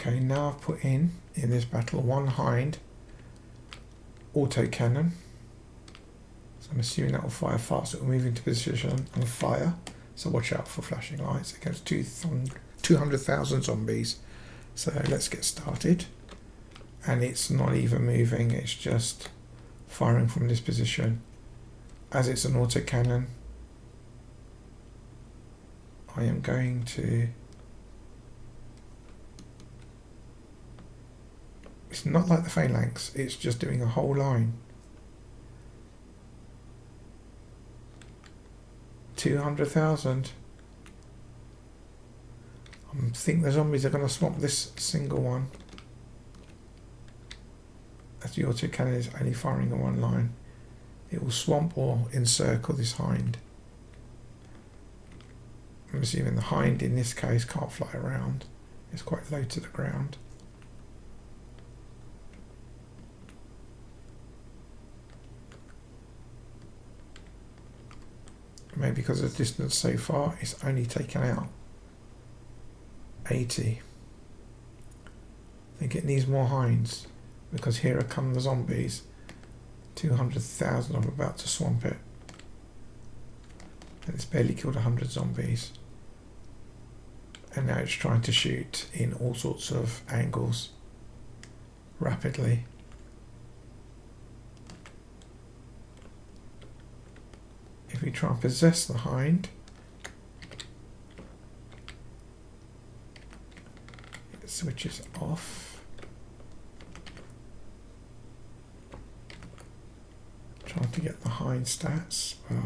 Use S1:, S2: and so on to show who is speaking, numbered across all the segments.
S1: Okay, now I've put in this battle one Hind autocannon. So I'm assuming that will fire fast. It will move into position and fire. So watch out for flashing lights against 200,000 zombies. So let's get started. And it's not even moving, it's just firing from this position. As it's an autocannon, I am going to... It's not like the phalanx, it's just doing a whole line. 200,000. I think the zombies are going to swamp this single one. As the autocannon is only firing in one line. It will swamp or encircle this Hind. I'm assuming the Hind in this case can't fly around. It's quite low to the ground. Maybe because of the distance so far, it's only taken out 80. I think it needs more Hinds, because here come the zombies. 200,000 of them about to swamp it. And it's barely killed 100 zombies. And now it's trying to shoot in all sorts of angles rapidly. If we try and possess the Hind, it switches off. Trying to get the Hind stats, but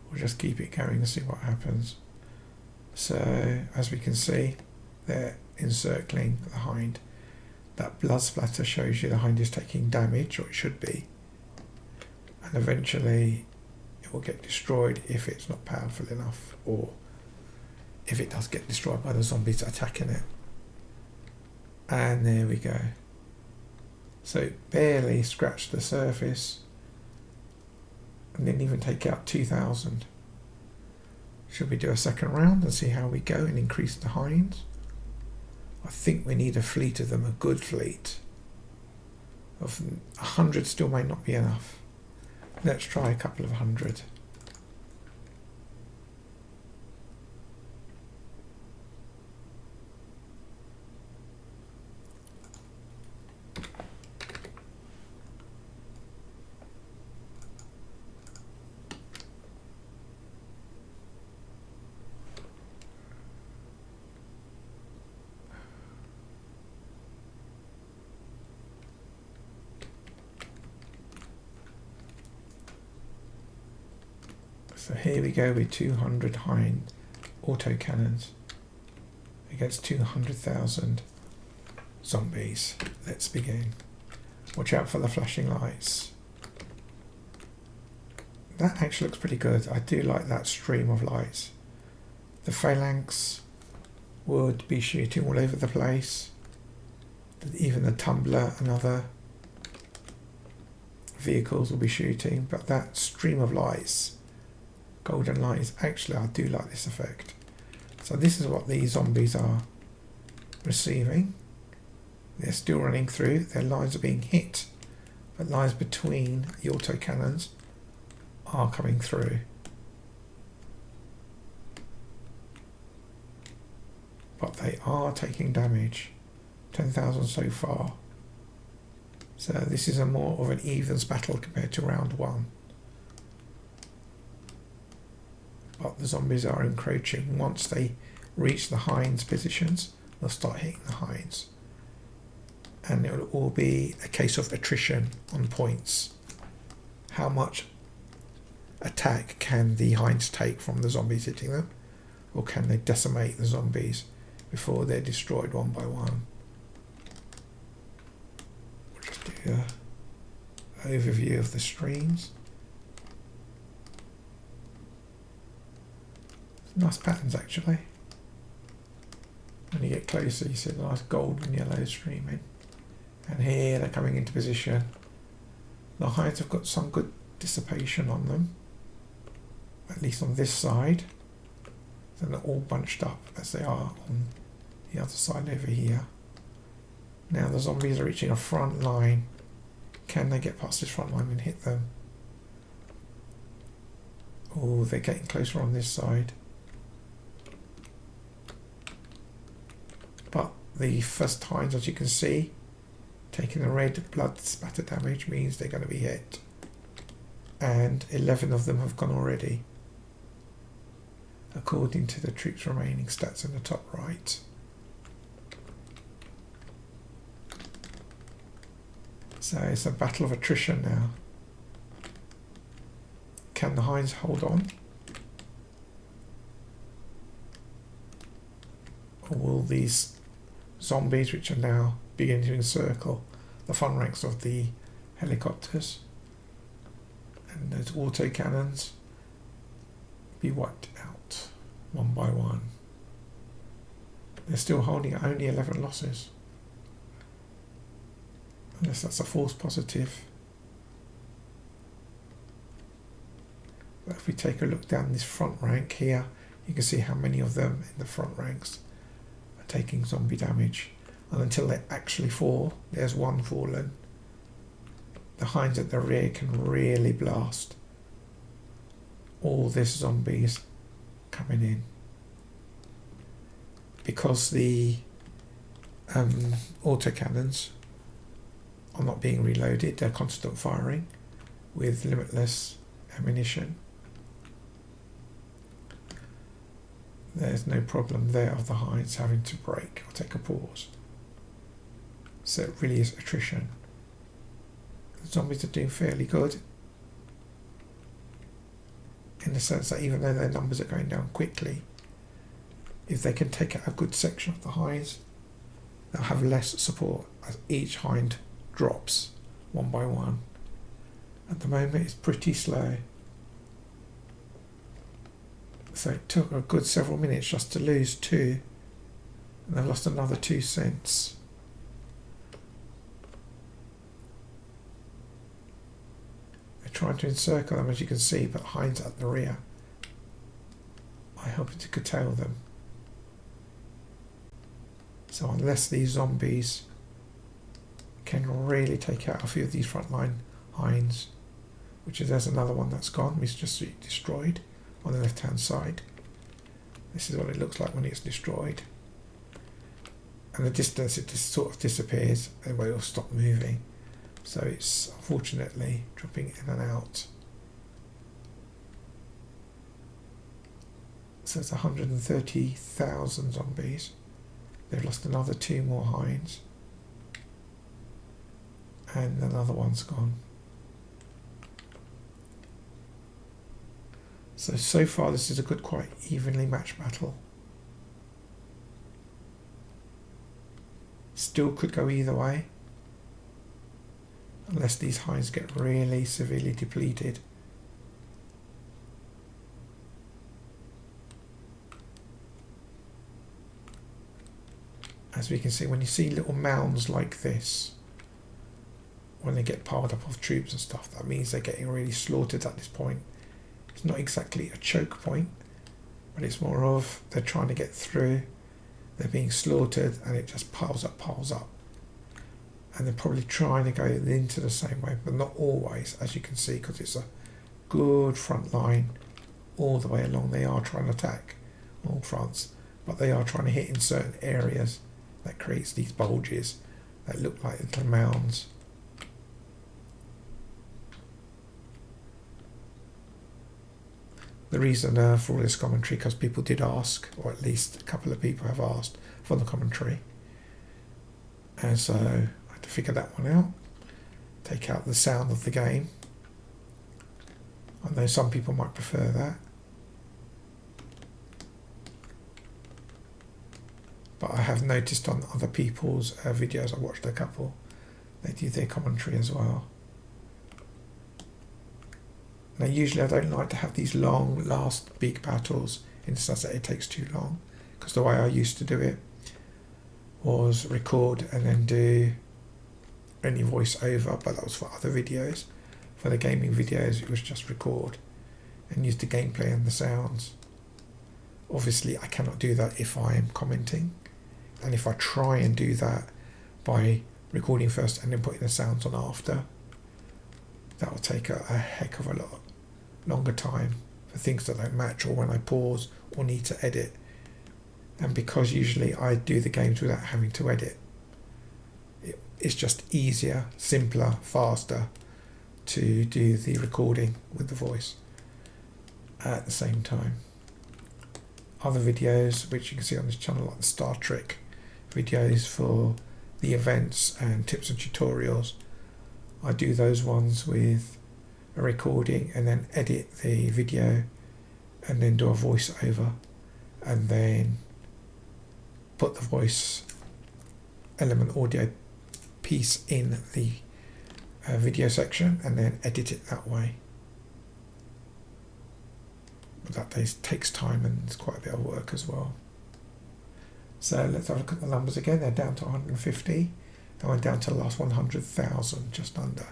S1: we'll just keep it going and see what happens. So, as we can see, they're encircling the Hind. That blood splatter shows you the Hind is taking damage, or it should be. And eventually it will get destroyed if it's not powerful enough, or if it does get destroyed by the zombies attacking it. And there we go. So it barely scratched the surface and didn't even take out 2,000. Should we do a second round and see how we go and increase the Hinds? I think we need a fleet of them, a good fleet. Of 100 still may not be enough. Let's try a couple of 100. So here we go with 200 Hind autocannons against 200,000 zombies. Let's begin. Watch out for the flashing lights. That actually looks pretty good. I do like that stream of lights. The phalanx would be shooting all over the place. Even the tumbler and other vehicles will be shooting, but that stream of lights, golden lights, actually I do like this effect. So this is what these zombies are receiving. They're still running through, their lines are being hit, but lines between the autocannons are coming through. But they are taking damage. 10,000 so far. So this is a more of an evens battle compared to round one. But the zombies are encroaching. Once they reach the Hinds positions, they'll start hitting the Hinds. And it will all be a case of attrition on points. How much attack can the Hinds take from the zombies hitting them? Or can they decimate the zombies before they're destroyed one by one? We'll just do an overview of the streams. Nice patterns actually. When you get closer you see the nice gold and yellow streaming. And here they're coming into position. The Hinds have got some good dissipation on them. At least on this side. So they're all bunched up as they are on the other side over here. Now the zombies are reaching a front line. Can they get past this front line and hit them? Oh, they're getting closer on this side. But the first Hinds, as you can see, taking the red blood spatter damage means they're going to be hit. And 11 of them have gone already, according to the troops remaining stats in the top right. So it's a battle of attrition now. Can the Hinds hold on? Or will these zombies, which are now beginning to encircle the front ranks of the helicopters and those autocannons, be wiped out one by one? They're still holding only 11 losses. Unless that's a false positive. But if we take a look down this front rank here, you can see how many of them in the front ranks are taking zombie damage. And until they actually fall, there's one fallen. The Hinds at the rear can really blast all these zombies coming in. Because the autocannons are not being reloaded, they're constant firing with limitless ammunition. There's no problem there of the Hinds having to break or take a pause. So it really is attrition. The zombies are doing fairly good, in the sense that even though their numbers are going down quickly, if they can take out a good section of the Hinds, they'll have less support as each Hind drops one by one. At the moment it's pretty slow. So it took a good several minutes just to lose 2, and they've lost another 2 since. They're trying to encircle them, as you can see, but Hinds at the rear are helping to curtail them. So unless these zombies can really take out a few of these frontline Hinds, which is, there's another one that's gone, it's just destroyed on the left hand side. This is what it looks like when it's destroyed. And the distance it just sort of disappears and it will stop moving. So it's unfortunately dropping in and out. So it's 130,000 zombies. They've lost another 2 more Hinds. And another one's gone. So far this is a good, quite evenly matched battle. Still could go either way, unless these Hinds get really severely depleted. As we can see, when you see little mounds like this, when they get piled up of troops and stuff, that means they're getting really slaughtered at this point. It's not exactly a choke point, but it's more of they're trying to get through, they're being slaughtered, and it just piles up. And they're probably trying to go into the same way, but not always, as you can see, because it's a good front line all the way along. They are trying to attack all fronts, but they are trying to hit in certain areas that creates these bulges that look like little mounds. The reason for all this commentary, because people did ask, or at least a couple of people have asked for the commentary, and so I had to figure that one out, take out the sound of the game. I know some people might prefer that, but I have noticed on other people's videos, I watched a couple, they do their commentary as well. Now usually I don't like to have these long last big battles in the sense that it takes too long, because the way I used to do it was record and then do any voice over, but that was for other videos. For the gaming videos it was just record and use the gameplay and the sounds. Obviously I cannot do that if I am commenting. And if I try and do that by recording first and then putting the sounds on after, that will take a heck of a lot longer time for things that don't match, or when I pause or need to edit. And because usually I do the games without having to edit, it's just easier, simpler, faster to do the recording with the voice at the same time. Other videos which you can see on this channel, like the Star Trek videos for the events and tips and tutorials, I do those ones with a recording and then edit the video and then do a voiceover and then put the voice element audio piece in the video section and then edit it that way. But that takes time and it's quite a bit of work as well. So let's have a look at the numbers again. They're down to 150 and we're down to the last 100,000, just under.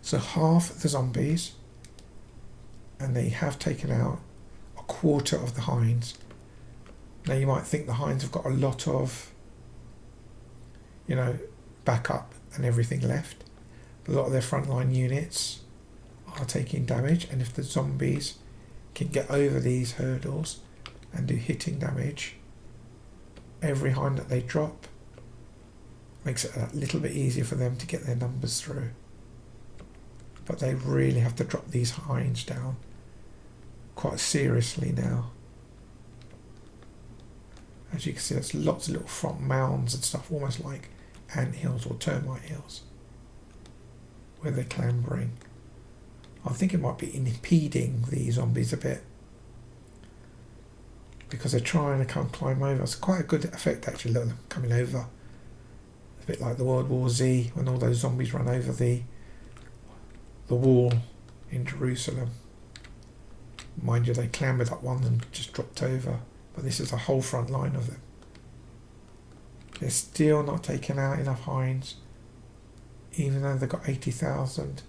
S1: So half the zombies, and they have taken out a quarter of the hinds. Now you might think the hinds have got a lot of, you know, backup and everything left. A lot of their frontline units are taking damage, and if the zombies can get over these hurdles and do hitting damage, every hind that they drop makes it a little bit easier for them to get their numbers through. But they really have to drop these hinds down quite seriously now. As you can see, there's lots of little front mounds and stuff, almost like ant hills or termite hills, where they're clambering. I think it might be impeding the zombies a bit because they're trying to climb over. It's quite a good effect actually, look at them coming over. A bit like the World War Z when all those zombies run over the wall in Jerusalem. Mind you, they clambered up one and just dropped over, but this is a whole front line of them. They're still not taking out enough hinds, even though they've got 80,000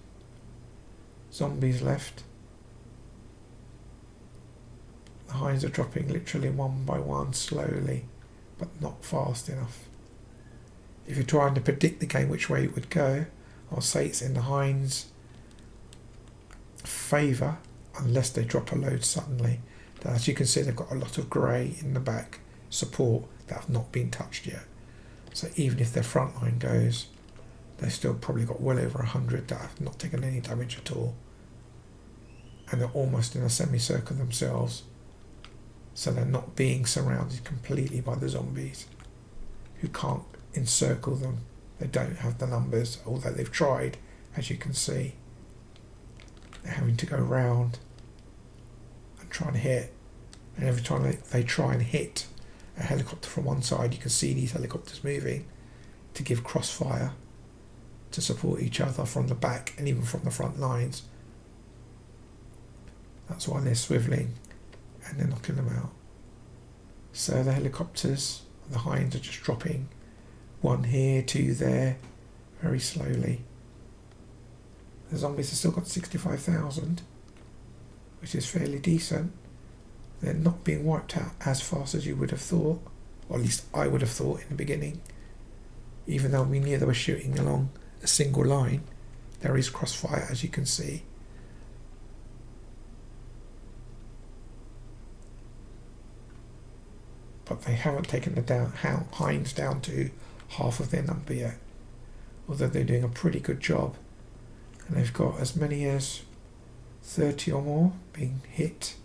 S1: zombies left. The hinds are dropping literally one by one, slowly, but not fast enough. If you're trying to predict the game which way it would go, I'll say it's in the hinds' favour unless they drop a load suddenly. Now, as you can see, they've got a lot of grey in the back support that have not been touched yet. So even if their front line goes, they've still probably got well over 100 that have not taken any damage at all. And they're almost in a semicircle themselves. So they're not being surrounded completely by the zombies who can't encircle them. They don't have the numbers, although they've tried, as you can see. They're having to go round and try and hit. And every time they try and hit a helicopter from one side, you can see these helicopters moving to give crossfire to support each other from the back and even from the front lines. That's why they're swiveling and they're knocking them out. So the helicopters, the hinds are just dropping one here, two there, very slowly. The zombies have still got 65,000, which is fairly decent. They're not being wiped out as fast as you would have thought, or at least I would have thought in the beginning. Even though we knew they were shooting along a single line, there is crossfire, as you can see. But they haven't taken the hinds down to half of their number yet, although they're doing a pretty good job. And they've got as many as 30 or more being hit,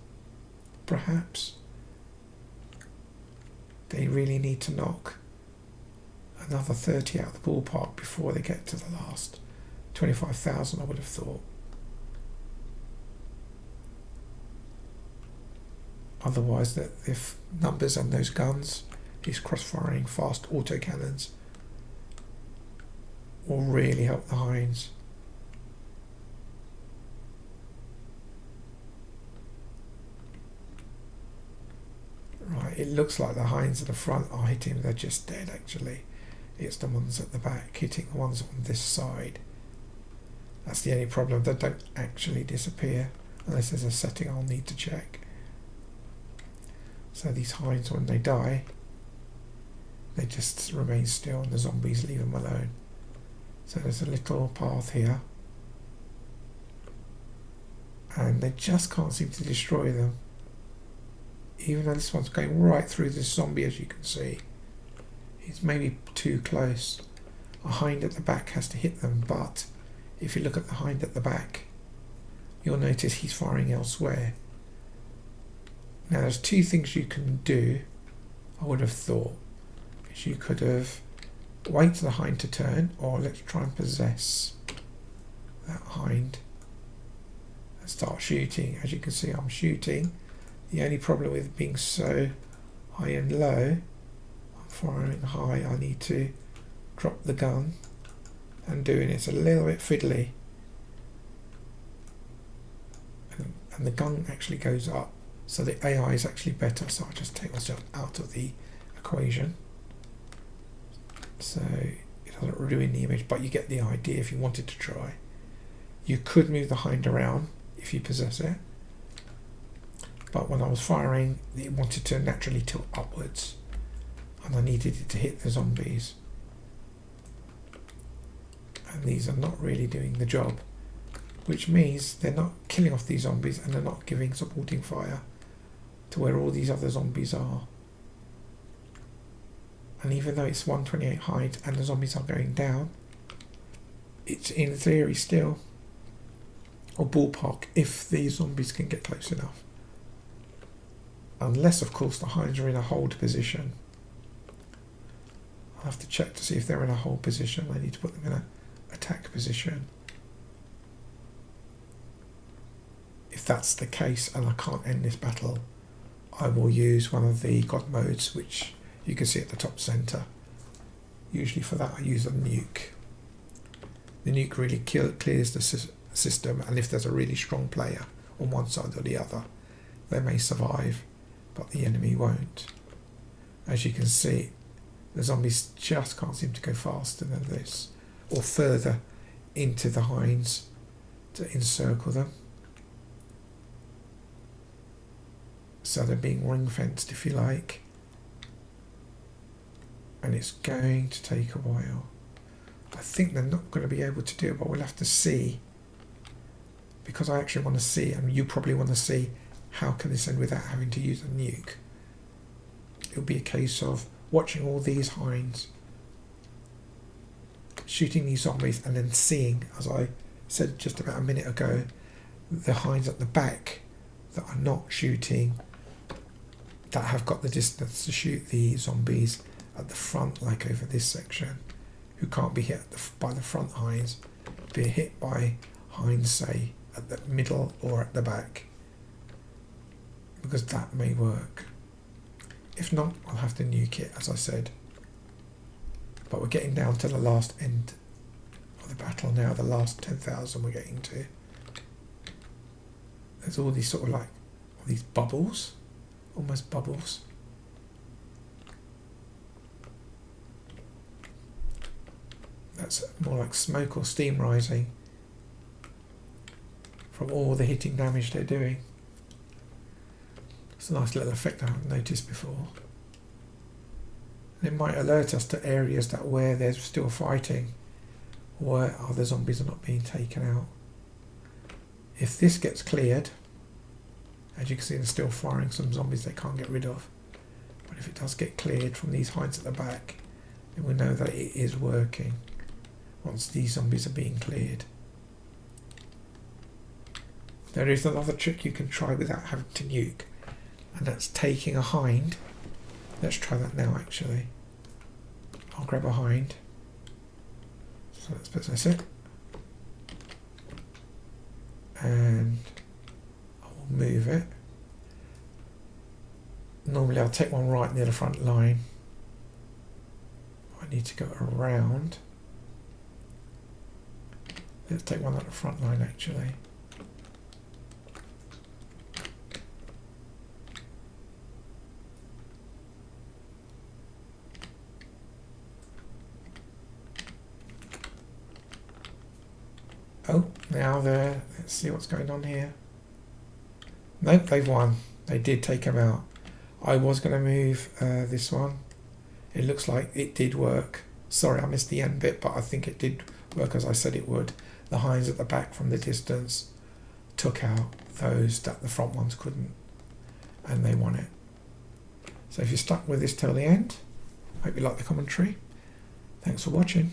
S1: perhaps. They really need to knock another 30 out of the ballpark before they get to the last 25,000, I would have thought. Otherwise, the numbers and those guns, these cross-firing fast autocannons, will really help the hinds. Right, it looks like the hinds at the front are hitting, they're just dead actually. It's the ones at the back hitting the ones on this side. That's the only problem, they don't actually disappear unless there's a setting I'll need to check. So these hinds, when they die, they just remain still and the zombies leave them alone. So there's a little path here, and they just can't seem to destroy them, even though this one's going right through this zombie. As you can see, it's maybe too close. A hind at the back has to hit them, but if you look at the hind at the back, you'll notice he's firing elsewhere. Now there's two things you can do. I would have thought is you could have wait for the hind to turn, or let's try and possess that hind and start shooting. As you can see, I'm shooting. The only problem with being so high and low, I'm firing high, I need to drop the gun, and doing it's a little bit fiddly, and the gun actually goes up, so the AI is actually better. So I'll just take myself out of the equation, so it doesn't ruin the image, but you get the idea. If you wanted to try, you could move the hind around if you possess it, but when I was firing, it wanted to naturally tilt upwards, and I needed it to hit the zombies, and these are not really doing the job, which means they're not killing off these zombies, and they're not giving supporting fire to where all these other zombies are. And even though it's 128 height and the zombies are going down, it's in theory still a ballpark if the zombies can get close enough, unless of course the hinds are in a hold position. I'll have to check to see if they're in a hold position. I need to put them in an attack position. If that's the case and I can't end this battle, I will use one of the God modes, which you can see at the top center. Usually for that I use a nuke. The nuke really clears the system, and if there's a really strong player on one side or the other, they may survive, but the enemy won't. As you can see, the zombies just can't seem to go faster than this, or further into the hinds to encircle them. So they're being ring fenced, if you like, and it's going to take a while. I think they're not going to be able to do it, but we'll have to see, because I actually want to see, and you probably want to see, how can this end without having to use a nuke. It'll be a case of watching all these hinds, shooting these zombies, and then seeing, as I said just about a minute ago, the hinds at the back that are not shooting, that have got the distance to shoot the zombies at the front, like over this section, who can't be hit by the front hinds, be hit by hinds, say, at the middle or at the back, because that may work. If not, I'll have to nuke it, as I said. But we're getting down to the last end of the battle now, the last 10,000 we're getting to. There's all these sort of like, all these bubbles, almost bubbles. That's more like smoke or steam rising from all the hitting damage they're doing. It's a nice little effect I haven't noticed before. It might alert us to areas that where there's still fighting, or where other zombies are not being taken out. If this gets cleared, as you can see, they're still firing some zombies they can't get rid of. But if it does get cleared from these hinds at the back, then we know that it is working once these zombies are being cleared. There is another trick you can try without having to nuke, and that's taking a hind. Let's try that now actually. I'll grab a hind. So let's possess it. And I will move it. Normally I'll take one right near the front line. I need to go around. Let's take one at the front line actually. Oh, now they're, let's see what's going on here. Nope, they've won. They did take him out. I was going to move this one. it looks like it did work. Sorry, I missed the end bit, but I think it did work as I said it would. The Hinds at the back from the distance took out those that the front ones couldn't, and they won it. So if you're stuck with this till the end, hope you like the commentary. Thanks for watching.